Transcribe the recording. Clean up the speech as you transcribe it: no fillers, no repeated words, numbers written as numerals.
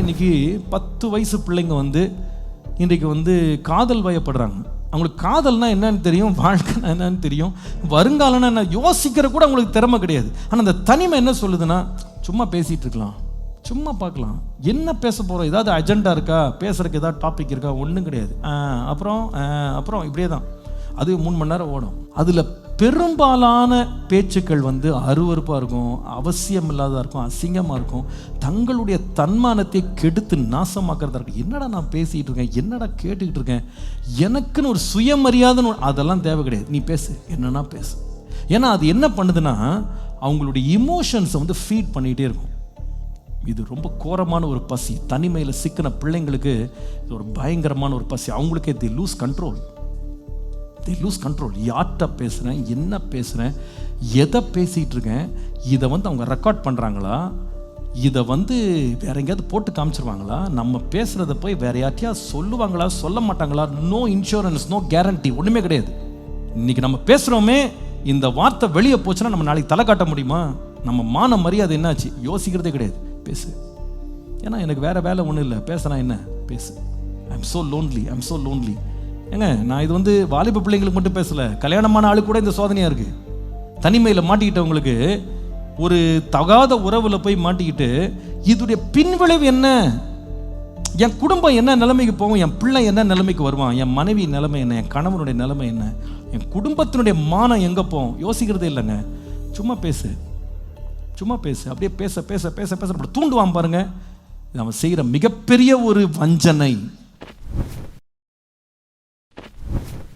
இன்னைக்கு 10 வயசு பிள்ளைங்க இன்றைக்கு காதல் வயப்படுறாங்க. அவங்களுக்கு காதல்னா என்னன்னு தெரியும், வாழ்க்கைனா என்னன்னு தெரியும், வருங்காலம்னா என்ன யோசிக்கிற கூட அவங்களுக்கு திறமை கிடையாது. ஆனால் அந்த தனிமை என்ன சொல்லுதுன்னா, சும்மா பேசிகிட்டு இருக்கலாம், சும்மா பார்க்கலாம், என்ன பேச போகிறோம், ஏதாவது அஜெண்டா இருக்கா, பேசுறதுக்கு ஏதாவது டாபிக் இருக்கா, ஒன்றும் கிடையாது. அப்புறம் இப்படியே தான் அது 3 மணி நேரம் ஓடும். அதில் பெரும்பாலான பேச்சுக்கள் அருவருப்பாக இருக்கும், அவசியம் இல்லாததாக இருக்கும், அசிங்கமாக இருக்கும், தங்களுடைய தன்மானத்தை கெடுத்து நாசமாக்கிறதா இருக்கும். என்னடா நான் பேசிகிட்டு இருக்கேன், என்னடா கேட்டுக்கிட்டு இருக்கேன், எனக்குன்னு ஒரு சுயமரியாதைன்னு அதெல்லாம் தேவை கிடையாது. நீ பேசு, என்னன்னா பேசு. ஏன்னா அது என்ன பண்ணுதுன்னா அவங்களுடைய இமோஷன்ஸை ஃபீட் பண்ணிகிட்டே இருக்கும். இது ரொம்ப கோரமான ஒரு பசி. தனிமையில் சிக்கின பிள்ளைங்களுக்கு இது ஒரு பயங்கரமான ஒரு பசி. அவங்களுக்கே தி லூஸ் கண்ட்ரோல். யார்கிட்ட பேசுகிறேன், என்ன பேசுகிறேன், எதை பேசிகிட்டு இருக்கேன், இதை அவங்க ரெக்கார்ட் பண்ணுறாங்களா, இதை வேற எங்கேயாவது போட்டு காமிச்சிருவாங்களா, நம்ம பேசுகிறத போய் வேற யார்ட்டையா சொல்லுவாங்களா, சொல்ல மாட்டாங்களா, நோ இன்சூரன்ஸ், நோ கேரண்டி, ஒன்றுமே கிடையாது. இன்னைக்கு நம்ம பேசுகிறோமே, இந்த வார்த்தை வெளியே போச்சுன்னா நம்ம நாளைக்கு தலை காட்ட முடியுமா? நம்ம மான மரியாதை என்னாச்சு, யோசிக்கிறதே கிடையாது. பேசு, ஏன்னா எனக்கு வேற வேலை ஒன்றும் இல்லை, பேசுனா என்ன, பேசு. I am so lonely. ஏங்க, நான் இது வாலிப பிள்ளைங்களுக்கு மட்டும் பேசலை, கல்யாணமான ஆளு கூட இந்த சோதனையாக இருக்குது. தனிமையில் மாட்டிக்கிட்டவங்களுக்கு, ஒரு தகாத உறவில் போய் மாட்டிக்கிட்டு இதுடைய பின்விளைவு என்ன, என் குடும்பம் என்ன நிலைமைக்கு போகும், என் பிள்ளை என்ன நிலைமைக்கு வருவான், என் மனைவி நிலைமை என்ன, என் கணவனுடைய நிலைமை என்ன, என் குடும்பத்தினுடைய மானம் எங்கே போகும், யோசிக்கிறதே இல்லைங்க. சும்மா பேசு, அப்படியே பேச பேச பேச பேச தூண்டுவான் பாருங்க. அவன் செய்கிற மிகப்பெரிய ஒரு வஞ்சனை.